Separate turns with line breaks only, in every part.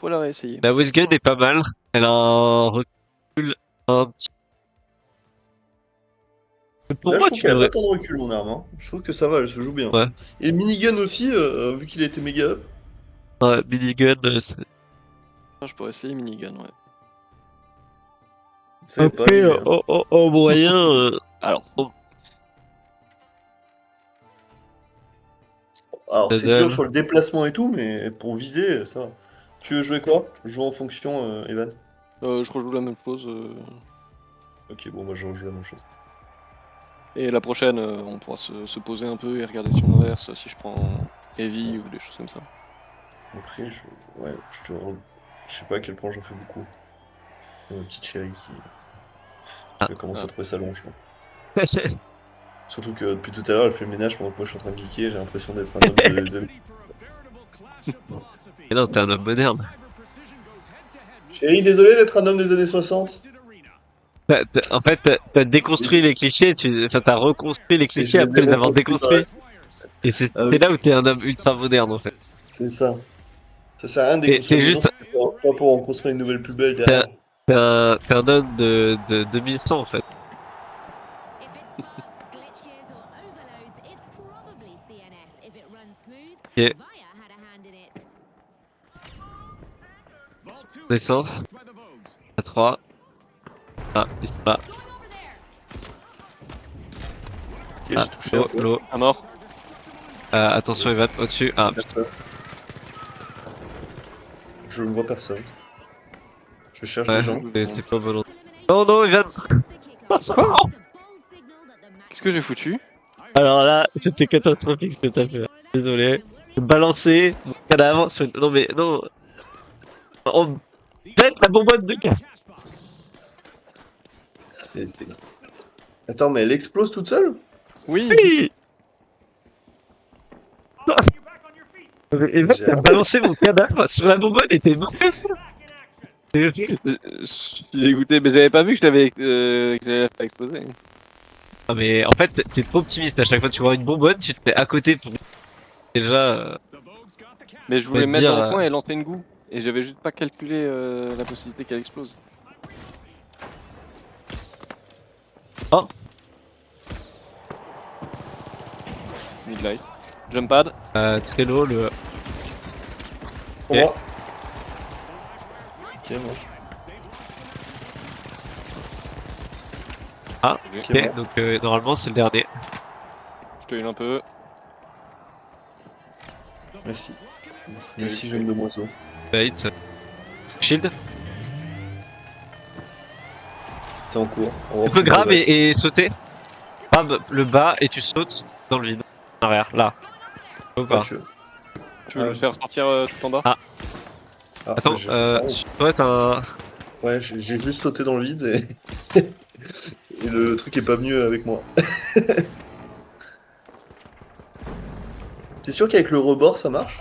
pourrais la réessayer.
La Westgun est pas mal. Elle a un recul un petit. Pour
Là, je
moi,
trouve
tu
qu'elle a
devrais.
pas tant de recul, mon arme. Hein. Je trouve que ça va, elle se joue bien.
Ouais.
Et le minigun aussi, vu qu'il a été méga up.
Ouais, minigun, c'est.
Je pourrais essayer minigun, ouais.
Ça est pas
Après,
avisé. Hein.
en moyen. Alors,
Alors, c'est
Nadal.
dur sur le déplacement et tout, mais pour viser, ça va. Tu veux jouer quoi? Joue en fonction, Evan.
Je rejoue la même chose.
Ok, bon, moi je rejoue la même chose.
Et la prochaine, on pourra se poser un peu et regarder si on inverse, si je prends heavy ou des choses comme ça.
Après, ouais, je sais pas à quel point j'en fais beaucoup. C'est ma petite chérie qui va commencer à trouver ça long, je pense. Surtout que depuis tout à l'heure, elle fait le ménage pendant que moi je suis en train de geeker, j'ai l'impression d'être un homme des années.
Mais non, t'es un homme moderne.
Chérie, désolé d'être un homme des années 60.
En fait, t'as déconstruit les clichés, enfin, t'as reconstruit les
Et
clichés
je les ai
après les avoir
reconstruits par la
déconstruits.
suite.
Et c'est
Ah oui,
là où t'es un homme ultra moderne, en fait.
c'est ça. Ça sert à rien de
T'es
déconstruire une maison,
juste,
c'est pas pour en construire une nouvelle plus belle
t'es un,
derrière.
t'es un homme de 2100, en fait. Ok, descendre. À 3. Ah, il se bat.
Ok,
Ah,
j'ai touché un peu.
l'eau.
À mort.
Attention, Evan, au-dessus. Ah, putain.
Personne. Je ne vois personne. Je cherche
Ouais,
des gens.
t'es pas volontaire. Non, non, Evan!
Quoi? Qu'est-ce que j'ai foutu?
Alors là, c'était catastrophique ce que t'as fait. Désolé. Balancer mon cadavre sur une... Non mais non. On jette la bonbonne de cas.
Et c'est- Attends, mais elle explose toute seule?
Oui!
Oui. Et mec,
J'ai
t'as balancé mon cadavre sur la bonbonne et t'es mort.
Je suis dégoûté, mais j'avais pas vu que que je l'avais fait exploser.
Non mais en fait, t'es trop optimiste. À chaque fois que tu vois une bonbonne, tu te mets à côté pour déjà
Mais je voulais
te
me mettre
dire.
dans le coin et lancer une goût. Et j'avais juste pas calculé la possibilité qu'elle explose.
Oh.
Midlight. Jump pad.
Trello, le.
Pour
Ok.
moi. Ok, moi.
Ah,
Ok,
ok.
moi.
Donc normalement c'est le dernier.
Je te heal un peu.
Merci. Merci, jeune demoiselle.
Bait. Shield.
T'es en cours.
Tu peux grab et sauter. Grab le bas et tu sautes dans le vide. En arrière, là. Ou
Ah,
pas.
Tu veux le faire sortir tout en bas?
Ah.
Ah,
Attends,
j'ai fait ça.
sur toi t'as un.
Ouais, j'ai juste sauté dans le vide et... et le truc est pas venu avec moi. T'es sûr qu'avec le rebord ça marche?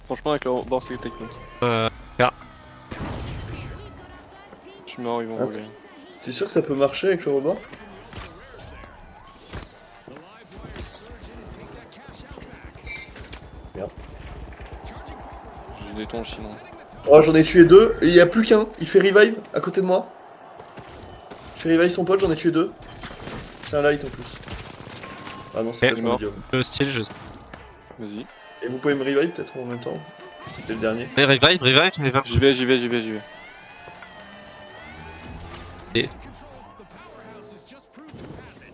Franchement, avec le bord, c'est technique.
Là.
Je suis mort, ils vont
Attends.
voler.
T'es sûr que ça peut marcher avec le rebord? Merde.
J'ai des tons chinois.
Oh, j'en ai tué deux, et il y a plus qu'un. Il fait revive à côté de moi. Il fait revive son pote, j'en ai tué deux. C'est un light en plus. Ah non, c'est
Ok.
peut-être un
Mort.
médium.
Le style, je sais.
Vas-y.
Et vous pouvez me revive peut-être en même temps? C'était le dernier.
Allez, revive, revive, revive.
J'y vais, j'y vais, j'y vais, j'y vais.
Et-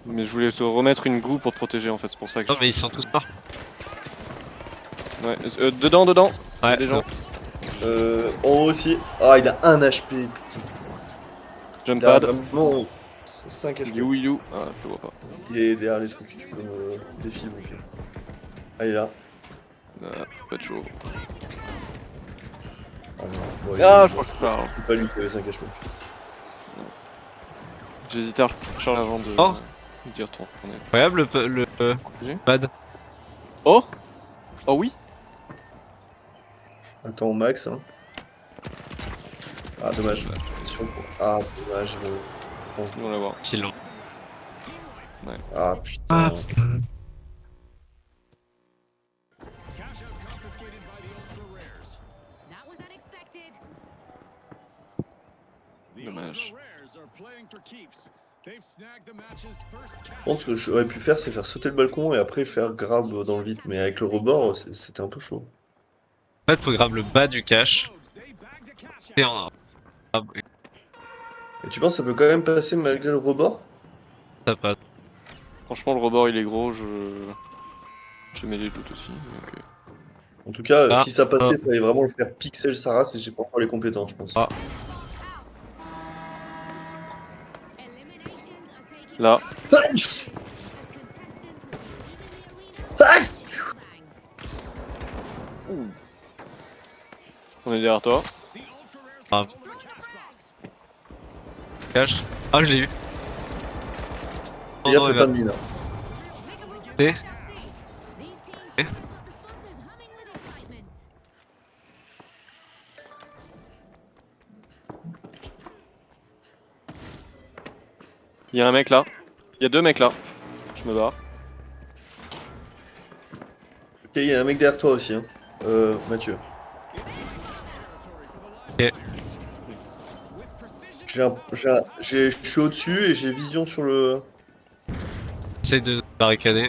Mais je voulais te remettre une goût pour te protéger en fait, c'est pour ça que
Non, mais ils sont tous morts.
Ouais, dedans, dedans.
Ouais,
des
ça-
gens.
En haut aussi. Ah, il a 1 HP, putain.
Jump
Il a
pad.
vraiment 5 HP.
You, you. Ah, je le vois pas.
Il est derrière les trucs, tu peux me défier au pire. Ah, il est là.
Pas de chaud.
Ah, non. Bon,
Ah,
il-
je pense que pas.
c'est pas lui qui avait 5 HP.
J'hésitais à recharger avant de
Oh.
dire trop.
Incroyable le pad.
Oh. Oh oui.
Attends, max, hein. Ah, dommage. Ah, dommage.
On va voir.
Si long.
Ah, putain.
Dommage.
Bon, ce que j'aurais pu faire, c'est faire sauter le balcon et après faire grab dans le vide. Mais avec le rebord, c'était un peu chaud.
En fait, faut grab le bas du cache. Et en...
Et tu penses que ça peut quand même passer malgré le rebord?
ça passe.
Franchement, le rebord il est gros, je mets des doutes aussi. Donc,
En tout cas,
Ah,
si ça passait, il fallait vraiment le faire pixel sa race et j'ai pas encore les compétences, je pense.
Ah.
Là, on est derrière toi.
Cache. Ah, je l'ai eu.
Et y'a
non,
pas de mine.
Et
Il y a un mec là. Il y a deux mecs là. Je me barre.
Ok, il y a un mec derrière toi aussi, hein. Mathieu.
Ok.
Je suis au-dessus et j'ai vision sur le...
Essaye de barricader.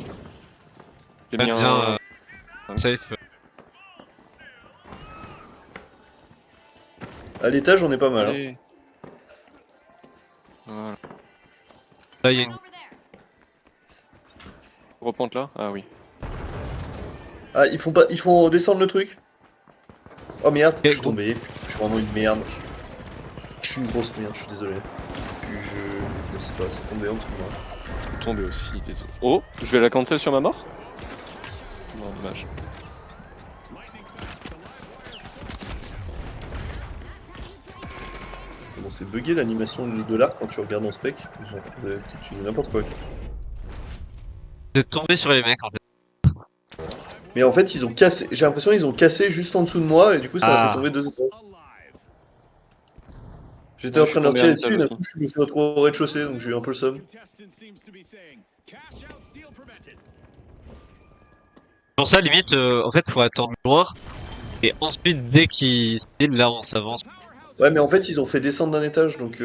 J'ai
Même
mis
bien
un...
safe.
À l'étage, on est pas mal. Hein.
Allez. Voilà.
Là, il y a une...
Repente là. Ah oui.
Ah, ils font descendre le truc. Oh merde,
Ok,
je suis tombé. Je suis vraiment une merde. Je suis une grosse merde, je suis désolé. Puis je sais pas, c'est tombé en dessous de moi.
Je suis tombé aussi, désolé. Oh, je vais la cancel sur ma mort. Non, dommage.
Bon, c'est bugué l'animation de l'arc quand tu regardes en spec. Genre, tu faisais n'importe quoi.
Vous êtes tombé sur les mecs en fait.
Mais en fait, ils ont cassé. J'ai l'impression qu'ils ont cassé juste en dessous de moi et du coup, ça m'a
Ah.
fait tomber 2 étages. J'étais
Ouais,
en
je
train de leur
suis
tirer
tombé
dessus
à
et d'un
l'étage
coup, je me suis retrouvé au rez-de-chaussée donc j'ai eu un peu le seum.
Pour ça, limite, en fait, faut attendre loin. Et ensuite, dès qu'ils steal, là, on s'avance.
Ouais, mais en fait, ils ont fait descendre d'un étage donc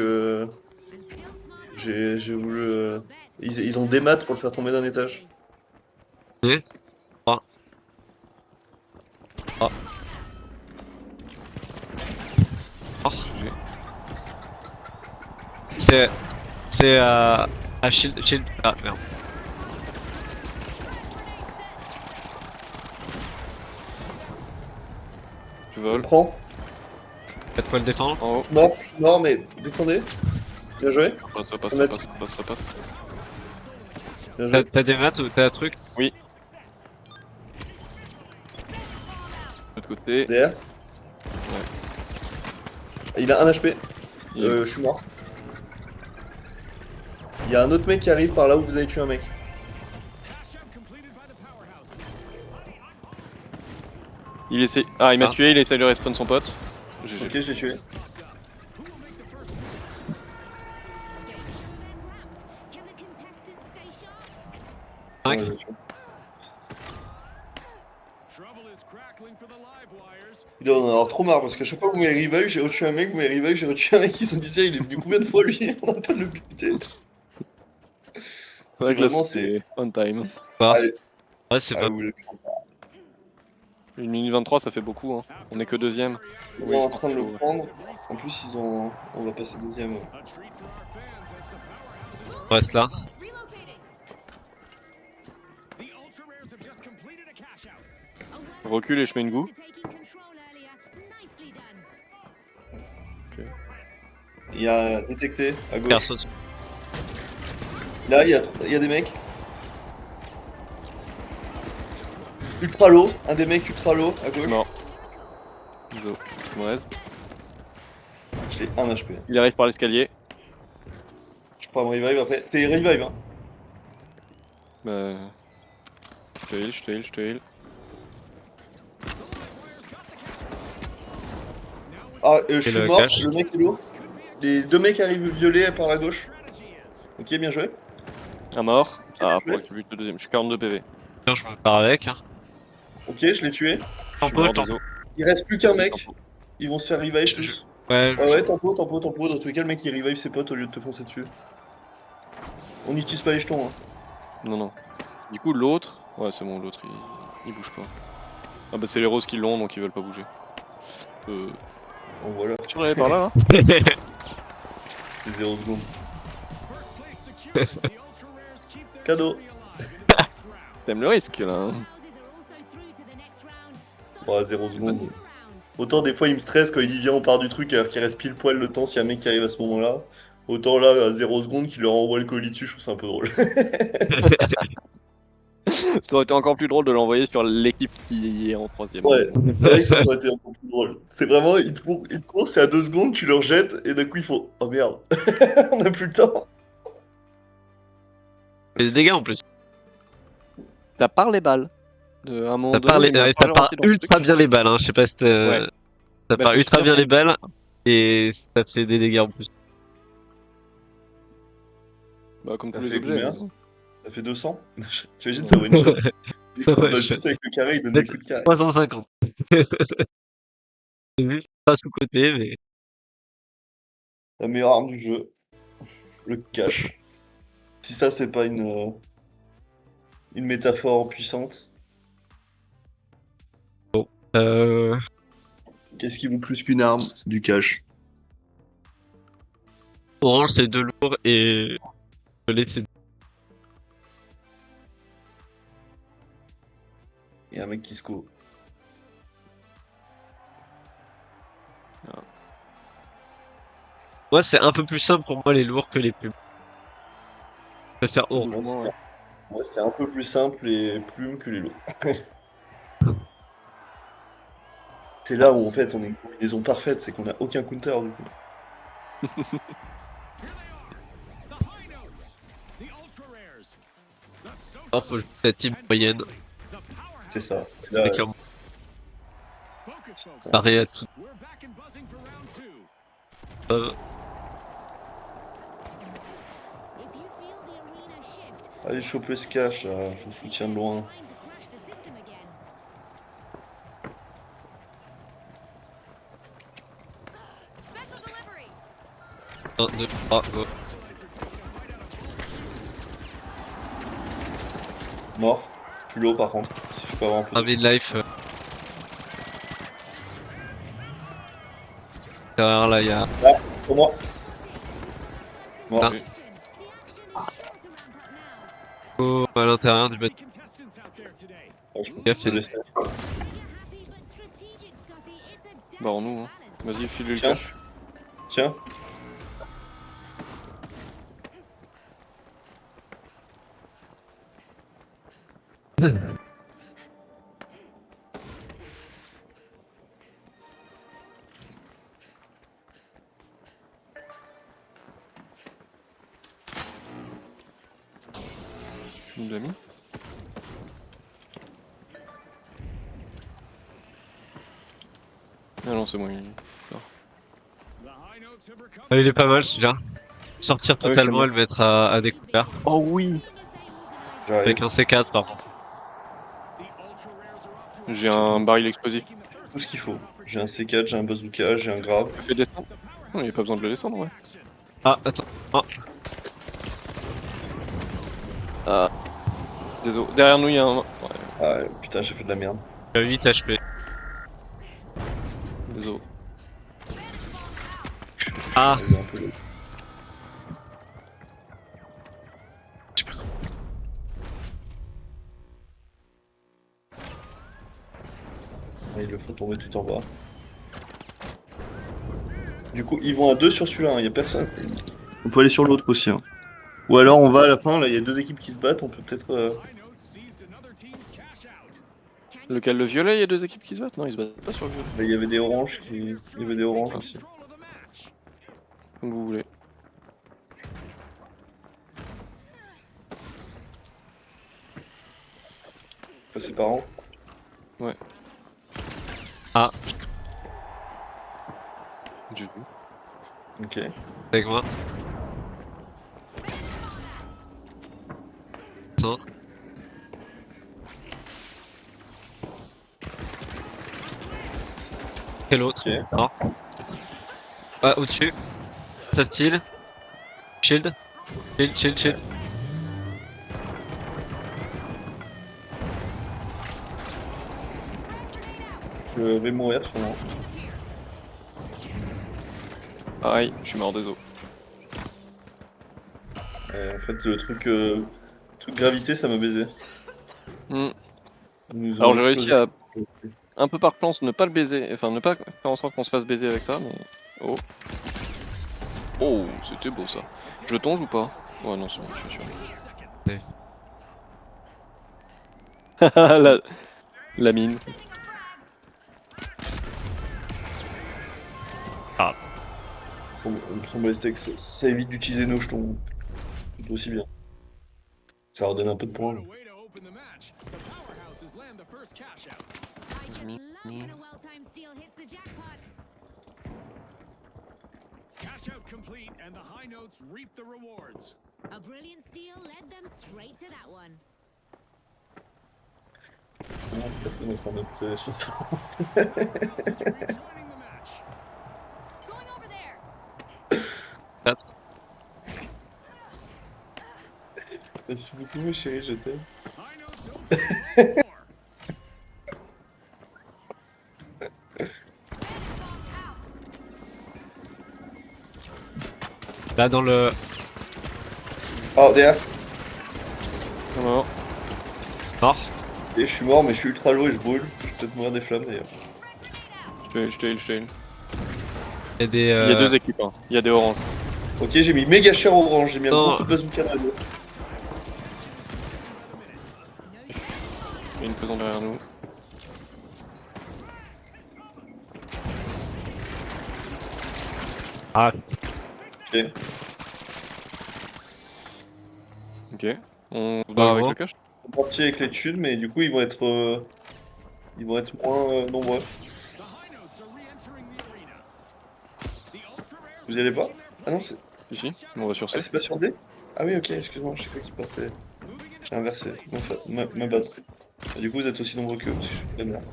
j'ai voulu. Ils ont des maths pour le faire tomber d'un étage.
Ah. Ah. Oh. C'est à shield. Ah merde.
Tu
On
voles.
prend.
Faites quoi le défendre?
En haut.
Je suis mort, mais défendez. Bien joué.
Ça passe, ça passe, ça passe, ça passe.
Bien joué.
T'as des maths ou t'as un truc?
De l'autre côté.
Derrière. Il a 1 HP.
Il est-
Je suis mort. Il y a un autre mec qui arrive par là où vous avez tué un mec.
Il essaie. Ah, il m'a
Ah.
tué, il essaie de respawn son pote. GG.
Ok, je l'ai tué.
Cinq.
Ouais, je l'ai tué. Il doit en avoir trop marre parce qu'à chaque fois que vous m'avez revive, j'ai retué un mec, vous m'avez revive, j'ai retué un mec, ils se disaient il est venu combien de fois lui? On n'a pas de le buter.
C'est vrai que là,
vraiment,
c'est on time.
Bah,
Allez.
ouais, c'est
Ah,
pas.
vous voulez-
1 minute 23, ça fait beaucoup. Hein. On est que deuxième.
Ils
Oui,
sont en
je
train de
pense
le
qu'il
prendre. En plus, on va passer deuxième.
On reste là.
Recule et je mets une goût.
Il y a détecté à gauche.
Personne.
Là, il y a des mecs. Ultra low, un des mecs ultra low à gauche.
Non. Zo. Je me reste.
J'ai 1 HP.
Il arrive par l'escalier.
Je prends un revive après. T'es revive, hein.
Bah... Je te heal, je te heal, je te heal.
Ah, je suis
le
mort,
cache.
le mec est low. Les 2 mecs arrivent violets par la gauche. Ok, bien joué.
Un mort. Ah,
joué.
pour que tu butes le deuxième. Je suis 42 PV.
Tiens, je me pars avec. Hein.
Ok, je l'ai tué.
Je suis
Tempo,
mort,
je t'en-
désolé.
Il reste plus qu'un mec. Ils vont se faire revive
Je-
tous.
Ouais,
Ah ouais, tempo. Dans tous les cas, le mec il revive ses potes au lieu de te foncer dessus. On n'utilise pas les jetons, hein.
Non, non. Du coup, l'autre. Ouais, c'est bon, l'autre il bouge pas. Ah bah, c'est les roses qui l'ont donc ils veulent pas bouger.
Bon voilà,
Tu vas aller par là, hein.
c'est 0 secondes. Cadeau.
T'aimes le risque là, hein.
Bon, 0 secondes. Autant des fois il me stresse quand il dit viens on part du truc alors qu'il reste pile poil le temps s'il y a un mec qui arrive à ce moment-là. Autant là, à 0 secondes, qu'il leur envoie le colis dessus, je trouve ça un peu drôle.
Ça aurait été encore plus drôle de l'envoyer sur l'équipe qui est en troisième.
Ouais, c'est vrai que ça aurait été un peu plus drôle. C'est vraiment, ils courent, c'est à 2 secondes, tu leur jettes, et d'un coup ils font oh merde, on a plus le temps.
Mais des dégâts en plus.
Ça part les balles. À un moment
Ça
donné,
part,
il m'a
ça
pas
part
lancé dans le
ultra
truc.
bien les balles, hein. Je sais pas si
Ouais.
ça
Bah,
part
faut
ultra
finir
bien
par-
les balles et ça fait des dégâts en plus.
Bah, comme
Ça
tous les
fait
objets.
combien
hein.
Ça fait 200. T'imagines ça one shot. Il frappe
Ouais,
bah, juste avec le carré, il donne des coups de carré.
350. J'ai vu, pas sous-côté, mais.
La meilleure arme du jeu, le cash. Si ça c'est pas une métaphore puissante,
Euh...
qu'est-ce qui vaut plus qu'une arme? Du cash.
Orange c'est 2 lourds et violet c'est.
Et un mec qui se court.
Moi c'est un peu plus simple pour moi les lourds que les plumes. Je préfère orange.
Pour moi, ouais.
Moi c'est un peu plus simple les plumes que les lots. C'est là où en fait on a une combinaison parfaite, c'est qu'on a aucun counter du coup.
Oh, faut la team moyenne.
C'est ça. C'est là,
C'est clairement pareil à tout.
allez choper ce cash, là, je vous soutiens de loin.
1, 2, 3, go.
Mort. Je suis low par contre, si je peux avoir un peu.
Un mid life. Derrière là, il y a.
Pour moi. Mort.
Ah. Go à l'intérieur du bâtiment.
Ouais, je peux
Gaffe,
te laisser.
Bah, en nous, hein. Vas-y, file-lui le
Tiens.
cash.
Tiens.
Tu nous l'as mis. Ah non, c'est bon.
Ah, il est pas mal celui-là. Sortir
Ah oui,
totalement
j'aime
et le mettre à découvert.
Oh oui.
J'arrive.
Avec un C4 par contre.
J'ai un baril explosif.
Tout ce qu'il faut. J'ai un C4, j'ai un bazooka, j'ai un grave.
Tu fais descendre. Non, il n'y a pas besoin de le descendre, ouais.
Ah, attends. Oh.
Ah. Désolé. Derrière nous, il y a un. Ouais,
Ah putain, j'ai fait de la merde.
Il a 8 HP.
désolé.
Ah,
J'ai un peu low. Ah, ils le font tomber tout en bas. Du coup, ils vont à 2 sur celui-là, il y a personne. On peut aller sur l'autre aussi. Hein. Ou alors on va à la fin, là il y a 2 équipes qui se battent, on peut peut-être.
Lequel, le violet, il y a deux équipes qui se battent? Non, ils se battent pas sur le violet.
Là, il y avait des oranges qui. Il y avait des oranges aussi.
Comme vous voulez.
Passer par an.
Ouais.
ah,
J'ai vu.
Ok.
avec moi. Attends. Quel autre?
Ok.
Non. Ah, au-dessus. Self-heal. Shield. Shield.
Je vais mourir sûrement.
Pareil, je suis mort des os.
En fait, le truc gravité, ça m'a baisé.
Hmm.
Ils nous ont
Alors j'ai réussi
explosé.
à, un peu par plan, ne pas le baiser, enfin ne pas faire en sorte qu'on se fasse baiser avec ça, mais... Oh. Oh, c'était beau ça. Je tonge ou pas? Ouais, non, c'est bon, je suis sûr.
Ouais.
la mine.
Il me semblait que ça évite d'utiliser nos jetons tout aussi bien. Ça redonne un peu de points.
Cash out complete, and the high notes reap the rewards.
A brilliant steal led them straight to that one.
Rejoining the match.
Going over there.
4.
Merci beaucoup, ma chérie, je t'aime.
High notes open for more.
Là, dans le.
Ah, derrière.
Mort.
Mort.
Et je suis mort, mais je suis ultra lourd et je brûle. Je vais peut-être mourir des flammes d'ailleurs.
Je te heal.
Il y a des.
Il y a deux équipes, hein. Il y a des oranges.
Ok, j'ai mis méga cher orange, j'ai mis un
Non.
gros coup de bazooka dans le dos.
Il y a une pesant derrière nous.
Ah,
Ok.
Ok. On se barre avec
bon.
le cache.
On est parti avec les thunes, mais du coup, ils vont être moins nombreux.
The high notes are re-entering the arena. The ultra rares
Vous y allez pas?
making their
Ah non, c'est
Ici, on va sur
ah,
C.
c'est pas sur D? Ah oui, ok, excuse-moi, je sais pas qui partait.
moving in.
J'ai inversé, ma bad. Et du coup, vous êtes aussi nombreux qu'eux, parce que je suis de la merde.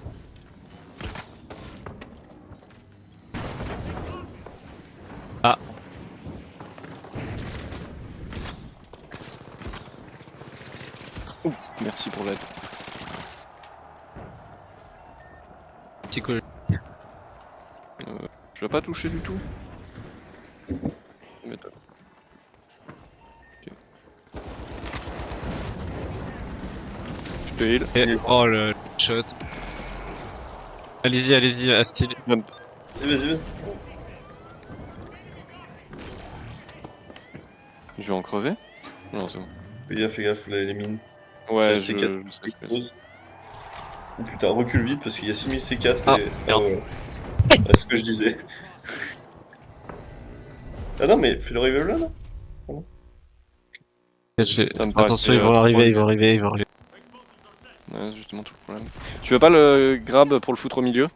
Merci pour l'aide.
psychologie.
Je vais pas toucher du tout. M'étonne. Ok. Je te heal.
Et... Oh le shot. Allez-y, Astil.
Jump.
Vas-y.
Je vais en crever? Non, c'est bon.
Fais gaffe, les mines.
Ouais,
C'est
je
C4
sais, je sais.
explose. Oh putain, recule vite parce qu'il y a 6000 C4
Ah,
et...
merde.
voilà. C'est ce que je disais. Ah non, mais fais le revive là, non?
Ça me paraissait,
Attention, ils vont
trop
arriver.
Ouais, c'est justement tout le problème. Tu veux pas le grab pour le foutre au milieu?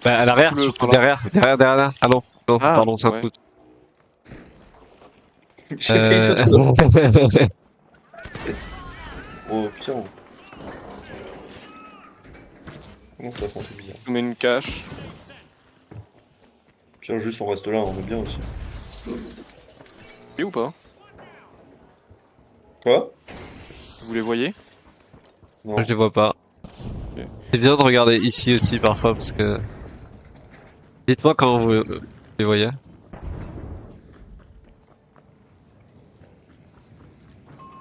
Bah à l'arrière,
Tout le-
surtout derrière. Ah non,
Ah,
pardon, c'est un
ouais.
coup.
J'ai failli sauter. Oh putain. Comment ça fait bizarre?
On met une cache.
Tiens, juste on reste là, on est bien aussi.
Et ou pas?
Quoi?
Vous les voyez?
Non.
Je les vois pas.
Ok.
C'est bien de regarder ici aussi parfois parce que. Dites-moi comment vous les voyez.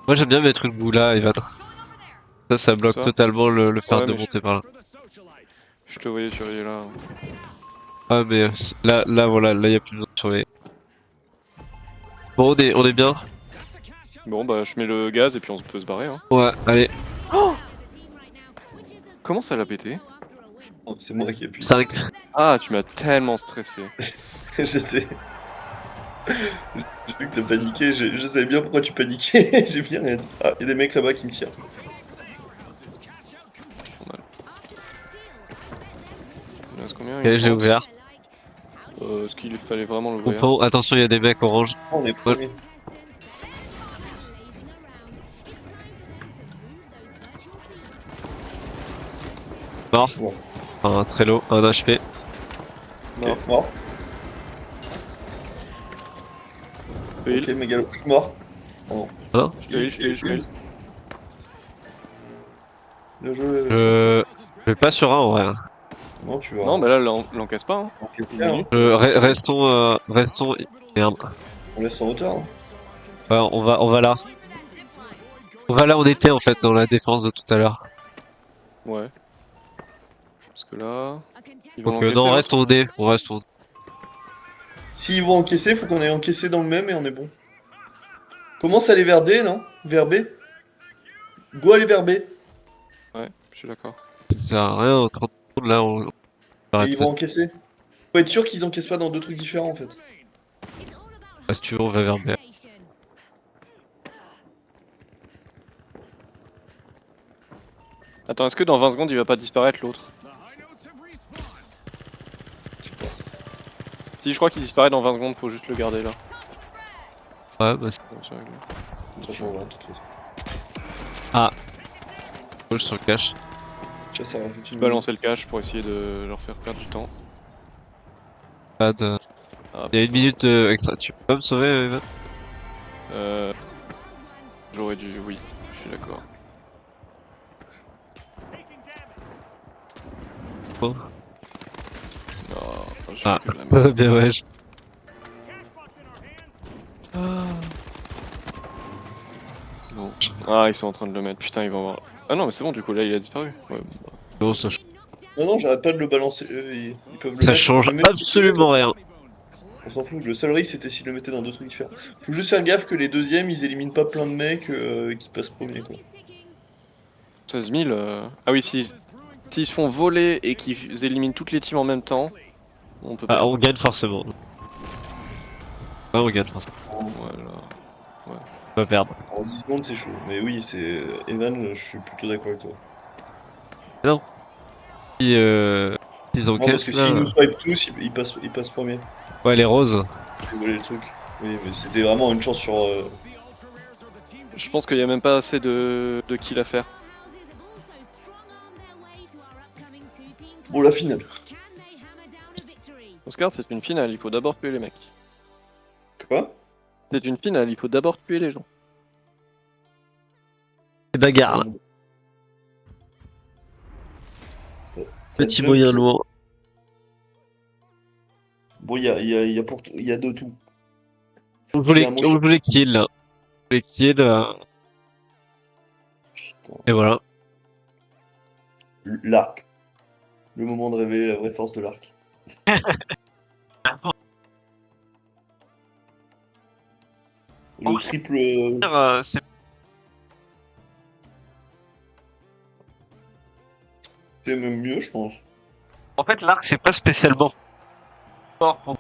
Moi j'aime bien mettre une boue là, Evan. Ça bloque
Ça
totalement le faire
Ouais,
de
mais
monter par là.
For the socialites.
Je te voyais surveiller là.
Ah mais là voilà, là y a plus besoin de surveiller. Bon on est bien.
That's a cash out.
Bon bah je mets le gaz et puis on peut se barrer hein.
Ouais, allez.
Comment ça l'a pété?
Oh, c'est moi qui appuie.
5.
Ah, tu m'as tellement stressé.
Je sais. J'ai vu que t'as paniqué, je savais bien pourquoi tu paniquais. J'ai bien rien dit. Ah, y'a des mecs là-bas qui me tirent.
Il en reste combien?
Ok, j'ai ouvert.
Est-ce qu'il fallait vraiment l'ouvrir?
Bon, attention, il y a des mecs orange.
Oh, on est premier.
Mort.
Bon.
Un très low, un HP.
Non, mort.
te heal,
Ok, Mégalo, je suis mort. Pardon.
Hein
je te heal, je te heal, je te heal.
Bien joué, bien joué.
Je vais pas sur un en vrai.
Non, tu vas.
Non, mais là, l'encaisse pas, hein.
on laisse
C'est
faire,
menu.
hein.
Restons. Merde.
On laisse en hauteur. Hein.
Ouais, on va là. On va là où on était en fait dans la défense de tout à l'heure.
Ouais. Parce que là...
A contestant
Ils vont
Donc
l'encaisser,
non, on
l'autre.
reste au D. On reste au D.
S'ils vont encaisser, faut qu'on ait encaissé dans le même et on est bon. Commence à aller vers D, non? Vers B? Go aller vers B. Et
Ouais, je suis d'accord.
Ça sert à rien, 30 secondes là, on arrête
ils
pas.
vont encaisser. Faut être sûr qu'ils encaissent pas dans deux trucs différents en fait.
It's all about
Ah, si tu veux, on va vers B.
coordination.
Attends, est-ce que dans 20 secondes, il va pas disparaître l'autre?
The high notes have respawned.
Si, je crois qu'il disparaît dans 20 secondes, faut juste le garder là.
Ouais, bah c'est
Bon, c'est réglé.
Ça change rien, toutes les
cool sur le cache.
Ça, ça rajoute une.
Balancer le cache pour essayer de leur faire perdre du temps.
Pas de...
Ah,
Il y a une
putain.
minute extra. Tu peux me sauver, Evan?
Euh... J'aurais dû... Oui, je suis d'accord.
Bon.
Non, je
Ah.
fais que de la merde.
Bien ouais.
Bon. Ah, ils sont en train de le mettre. Putain, ils vont avoir... Ah non, mais c'est bon, du coup, là, il a disparu. Ouais, bon, bah.
Bon, ça,
Non, non, j'arrête pas de le balancer. Ils peuvent le
ça
mettre.
change
Le mettre-
absolument rien.
On s'en fout. Le seul risque c'était s'ils le mettaient dans deux trucs différents. Faut juste faire gaffe que les deuxièmes ils éliminent pas plein de mecs qui passent premier quoi.
16 000... Ah oui, s'ils se font voler et qu'ils éliminent toutes les teams en même temps, on peut
Ah,
pas.
on gagne forcément. Ouais, on gagne forcément.
Voilà.
On va perdre.
En 10 secondes c'est chaud. Mais oui, c'est. Evan, je suis plutôt d'accord avec toi.
Si, s'ils
Non, parce
encaissent
que
là.
s'ils nous swipe tous, ils passent premier.
Ouais, les roses.
J'ai volé le truc. Oui, mais c'était vraiment une chance sur.
Je pense qu'il y a même pas assez de kills à faire.
Bon, la finale.
Oscar, c'est une finale, il faut d'abord tuer les mecs.
Quoi?
C'est une finale, il faut d'abord tuer les gens.
C'est bagarre là. Petit moyen lourd.
Bon, il y a de tout.
On joue
Il y a un
on joue les kills là. Les kills.
Putain.
Et voilà.
L'arc. Le moment de révéler la vraie force de l'arc. Le triple.
C'est
C'est même mieux, je pense.
En fait, l'arc, c'est pas spécialement fort pour...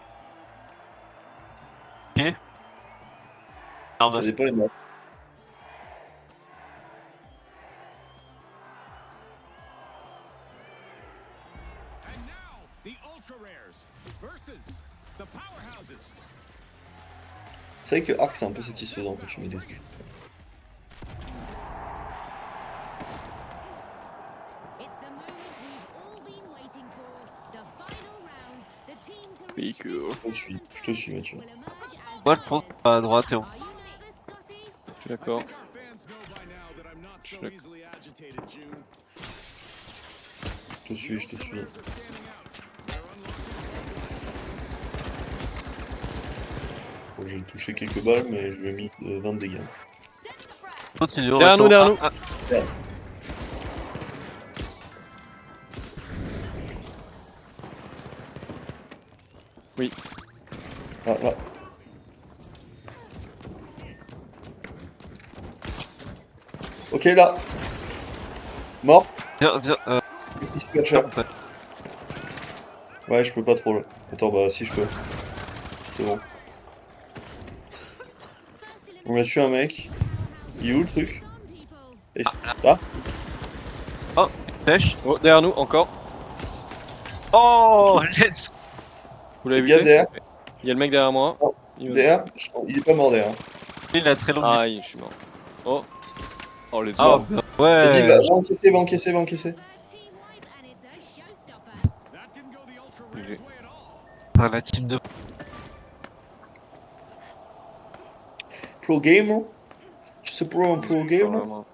Ok. Non,
Ça
bah,
dépend les maps.
And now, the ultra rares versus the powerhouses.
C'est vrai que arc c'est un peu satisfaisant quand tu mets des skills.
Oui, que...
Je te suis, Mathieu.
moi, je pense à droite et on...
Je suis d'accord.
Our fans know by now that I'm not so
Sure.
easily agitated, June.
Je te suis, je te suis.
Are standing out. They're unlocking.
Bon, j'ai touché quelques balles, mais je lui ai mis 20 de dégâts.
Continue.
Derrière nous, derrière nous. Oui.
Ah, là. Ok, là. Mort.
Viens, viens.
Super cher. Ouais, je peux pas trop là. Attends, bah si je peux. C'est bon. On a tué un mec. Il est où le truc? Et... Là.
Pêche.
Oh, derrière nous, encore.
Oh, let's
Vous l'avez
Le gars
vu?
derrière.
Il y a le mec derrière moi.
Oh,
Il va-
Derrière. Il est pas mort derrière.
Il a très long.
Aïe, je suis mort. Oh. Oh, les deux.
Ah, bien.
Vas-y,
Ouais.
va encaisser, va encaisser, va encaisser.
That didn't go the ultra rares way at all.
Ah, la team de...
pro gamer? Tu sais pour un pro
Pas
gamer?
vraiment.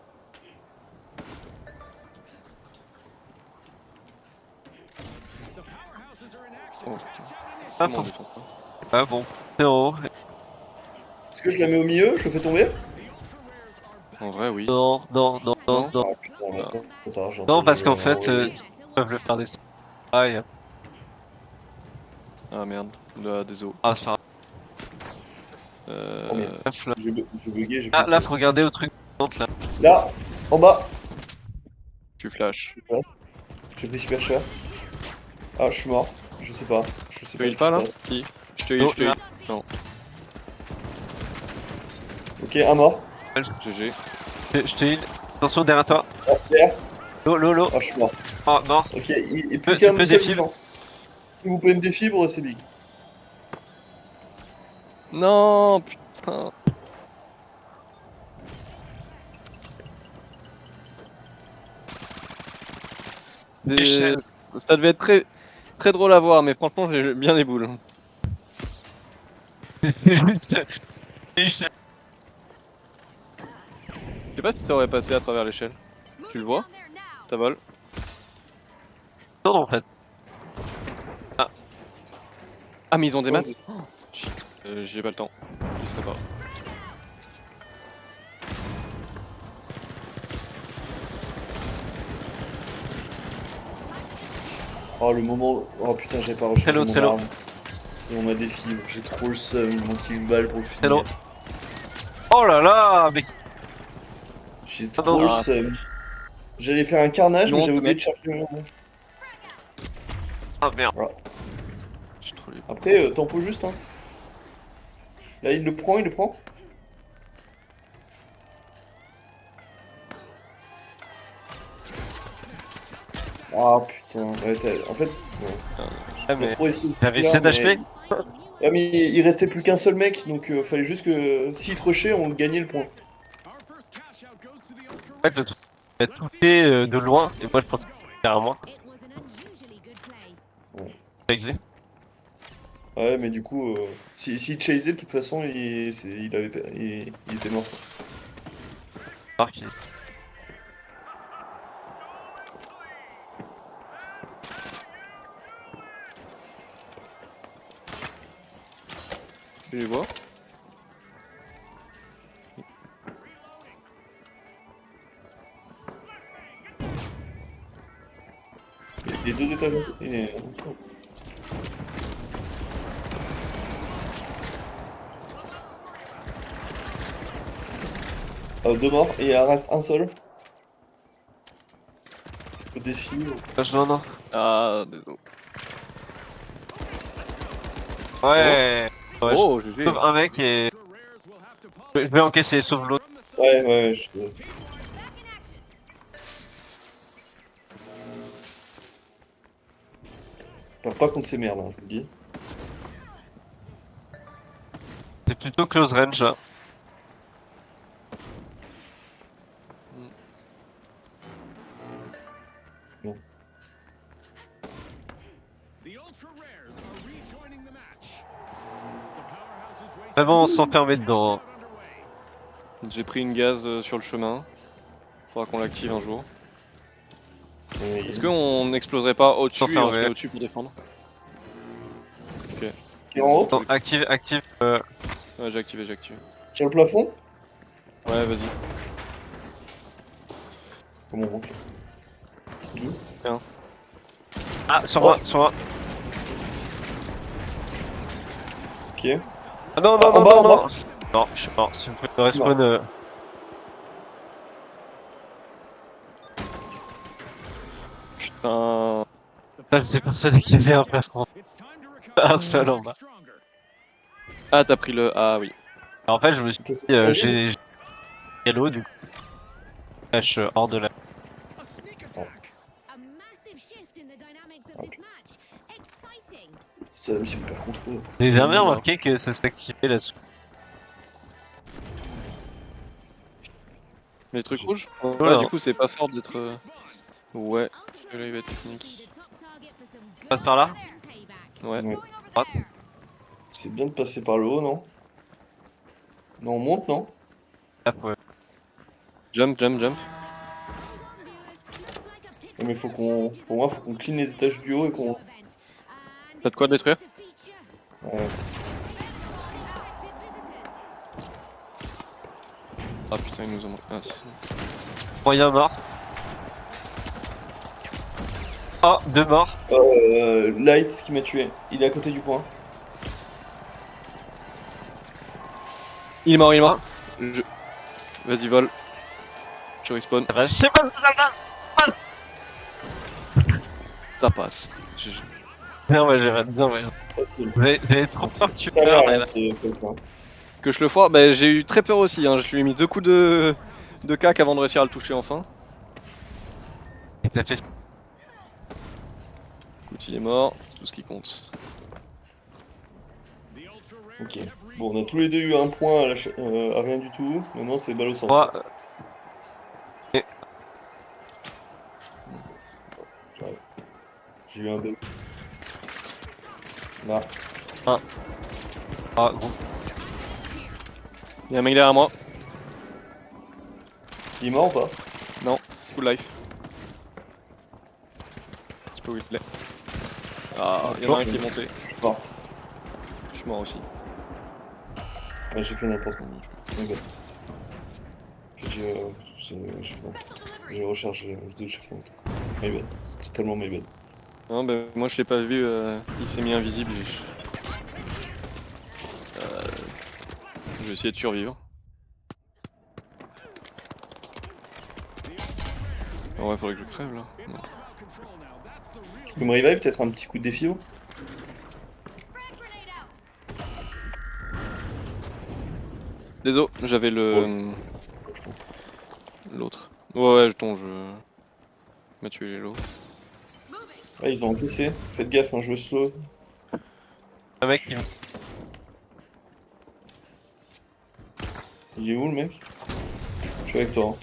The powerhouses are in action.
Oh,
Cash out initiative.
c'est mon
pour-
défense. Hein.
Ah bon. C'est en haut.
Est-ce que je la mets au milieu? Je le fais tomber?
The ultra rares are back.
En vrai, oui.
Non, non, non, non,
Non.
non.
Ah putain, là, c'est trop tard, j'ai
Non,
entendu
parce qu'en
un
fait,
relais.
ils peuvent le faire des. Ah,
Ah merde, là, désolé.
ah, c'est pas grave.
Oh, merde.
Bref, là.
J'ai bugué, j'ai
Ah,
fait
là,
un
faut regarder au truc. Là.
Là, en bas.
Tu flash.
J'ai pris super cher. Ah, je suis mort. Je sais pas. Je sais
Tu
pas
heal
ce qui
pas
se
là?
passe.
Si. Je te
Non,
heal, je te
là.
heal. Non,
Ok, un mort.
GG.
Je te heal. Attention derrière toi.
Ah, derrière.
L'eau.
Ah, je suis mort.
Oh, non.
Ok, il
Tu
plus
peux
qu'un seul
défibre.
vivant. Si vous pouvez me défibre, c'est big.
Non, putain.
Échelle.
Ça devait être très, très drôle à voir, mais franchement, j'ai bien les boules.
Juste. Échelle.
Je sais pas si ça aurait passé à travers l'échelle. Tu le vois? Ça vole.
Non, en fait.
Ah, mais ils ont des
Oh,
maths? Oh, shit. J'ai pas le temps. Je serai pas.
Oh, le moment. Oh putain, j'ai pas rechargé
Hello,
mon
hello.
arme. Et on m'a défibre. J'ai trop le seum. Il manque une balle pour le finir.
Hello. Oh là là, mais.
J'ai
Ah,
trop
non.
le seum. J'allais faire un carnage,
Non,
mais j'avais
te
oublié de charger mon.
Ah merde.
Je suis trop libre.
Après, tempo juste, hein. Là, il le prend, il le prend. Ah putain, ouais, en fait, bon,
Ah,
t'as
mais.
trop essayé.
J'avais
Là,
7
mais-
HP.
Ah, mais il restait plus qu'un seul mec, donc fallait juste que s'il te rushait, on gagnait le point.
Our first cash out goes to the ultra
En fait, le
rares.
truc, il a touché de loin, et moi je pense carrément.
It was an unusually good play.
Crazy.
Ouais, mais du coup, s'il chasait, de toute façon, il était mort.
Alors qu'il-
Tu les vois?
Il y a deux étages en dessous. Deux morts, et il en reste un seul. Le défi.
Non.
Ah, désolé.
Ouais. Ouais,
Oh,
je
GG.
sauve un mec et.
Ultra rares will have to
Je vais encaisser, sauve l'autre.
from the side.
Ouais, je...
Back in action.
perds pas contre ces merdes, hein, je vous le dis.
C'est plutôt close range là.
The ultra rares are rejoining the match. The powerhouses waste
Vraiment, on s'enfermait dedans. hein.
underway.
J'ai pris une gaz sur le chemin. Faudra qu'on l'active un jour. Est-ce qu'on n'exploserait pas au-dessus et
Enfin,
on se met
ouais.
au-dessus pour défendre?
Qui est en haut?
Non, active.
Ouais, j'ai activé.
Sur le plafond?
Ouais, vas-y.
Comment on monte là?
Ah, sur moi.
Ok.
Ah non,
Ah, en bas, en bas.
Non, je suis mort. Si vous pouvez me respawn.
Putain.
Là, j'étais persuadé qu'il y avait un plafond.
It's time to recover
Ah,
and
c'est
come
là,
back
bah.
stronger.
Ah, t'as pris le. Ah oui.
Alors, en fait, je me suis
Ça,
dit,
c'est pas
j'ai. Hello, du coup. Flash hors de la.
A sneak attack.
A massive shift in the dynamics of this match. Exciting.
Ça me super contrôlé.
J'ai jamais
bien.
remarqué que ça s'est activé là-dessus.
Les trucs rouges?
Voilà.
Ouais, du coup, c'est pas fort d'être. Ouais.
Ultra
Là, il va être
Rares
technique.
will be the top target for some good
Passe par là
action payback.
Ouais.
Ouais.
Going over
Droite.
there.
C'est bien de passer par le haut, non? Non, on monte, non?
Ah, ouais.
Jump, jump, jump.
Ouais, mais faut qu'on. Pour moi, faut qu'on clean les étages du haut et qu'on.
T'as de quoi détruire?
Ouais.
Ah putain, ils nous ont. Ah si, c'est bon.
Moyen mort. Oh, 2 morts.
Light qui m'a tué. Il est à côté du point.
Il est mort, il est mort. Vas-y, vol. Je respawn.
Ça va, je sais pas, ça va.
Ça passe. GG.
Bien, ouais, j'ai bien, ouais.
Facile.
Vous avez trop peur que tu
Ça va
meurs,
rien,
là.
c'est quelqu'un.
Que je le foire, bah j'ai eu très peur aussi, hein. Je lui ai mis 2 coups de cac avant de réussir à le toucher enfin.
Et t'as fait
Écoute, il est mort, c'est tout ce qui compte.
The ultra rares
Ok.
have
Bon, on a tous les deux eu un point à rien du tout. Maintenant, c'est balle au centre.
moi.
J'ai eu un bug. Là.
Ah, gros.
Il y a un mec derrière moi,
Il est mort ou pas?
full life. Je sais pas où il est. Ah, il y en a un qui est monté.
Je suis pas.
Je suis mort aussi.
Ouais, j'ai fait n'importe quoi. My bad. J'ai rechargé de chef d'entre. My bad. C'est totalement my bad.
Non, bah moi je l'ai pas vu, il s'est mis invisible et je vais essayer de survivre. Ah ouais, faudrait que je crève là.
It's
Non.
all about control now. That's the real.
Tu peux me revive peut-être un petit coup de défi?
Désolé, j'avais le. L'autre. Ouais, je m'a tué les lots.
Ouais, ils ont encaissé. Faites gaffe, un jeu slow.
Un mec qui.
Il est où le mec? Je suis avec toi.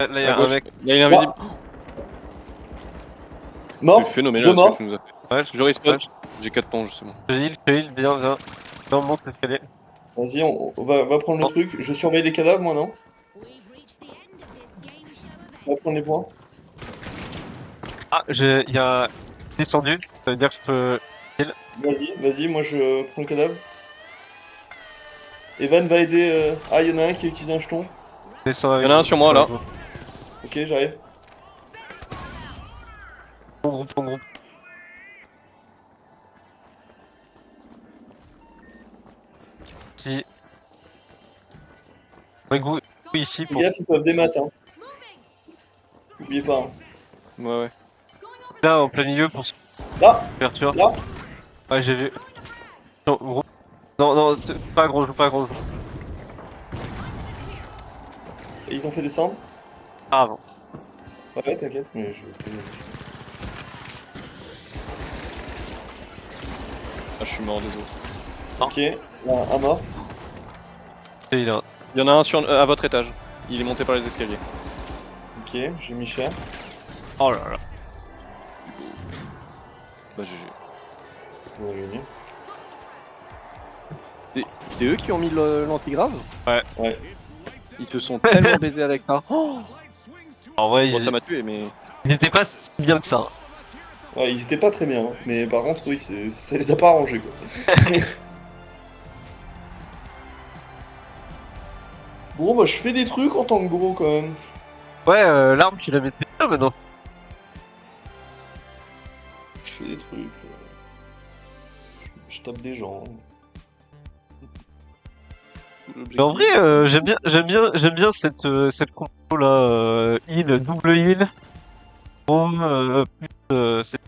Hein.
Là, il y
À
a un
gauche.
mec.
Là, il est invisible.
Mort?
C'est phénoménal
Deux
ce
morts.
que tu nous as fait.
Ouais,
Je respawn.
ouais.
J'ai 4 ponts justement.
Je heal, bien, viens. Viens, on monte l'escalier.
Vas-y, va prendre le
Oh.
truc. Je surveille les cadavres, moi, non? Va prendre les points.
Ah, il y a descendu, ça veut dire que je peux.
Vas-y, moi je prends le cadavre. Evan va aider. Ah, il y en a un qui a utilisé un jeton.
Descendre avec.
Il y en a un sur moi, là.
Ok, j'arrive.
Bon groupe. Si. Avec vous ici
Les
pour.
gars, ils peuvent démat, hein. N'oubliez pas. Hein.
Ouais.
Là, en plein milieu pour
Là,
ouverture.
là.
Ouais, j'ai vu. Non, gros. Non, pas gros, pas gros.
Et ils ont fait descendre.
Ah, bon.
Ouais, t'inquiète, mais je.
Ah, je suis mort, désolé.
Ok, là, un mort.
Et il a.
Il y en a un à votre étage. Il est monté par les escaliers.
Ok, j'ai mis cher.
Oh là là.
Bah GG.
On a gagné.
C'est eux qui ont mis l'antigrave?
Ouais.
Ils se sont tellement baisés avec ça. Oh
En vrai,
bon, ça m'a tué, mais.
il n'était pas si bien que ça.
Ouais, ils étaient pas très bien, hein. Mais par contre, oui, ça les a pas arrangés, quoi. Gros, moi je fais des trucs en tant que gros quand même.
Ouais, l'arme, tu la maîtrises bien maintenant.
Je fais des trucs. Je tape des gens.
Mais en vrai, j'aime bien cette compo là, heal, double heal. Bon, plus, c'est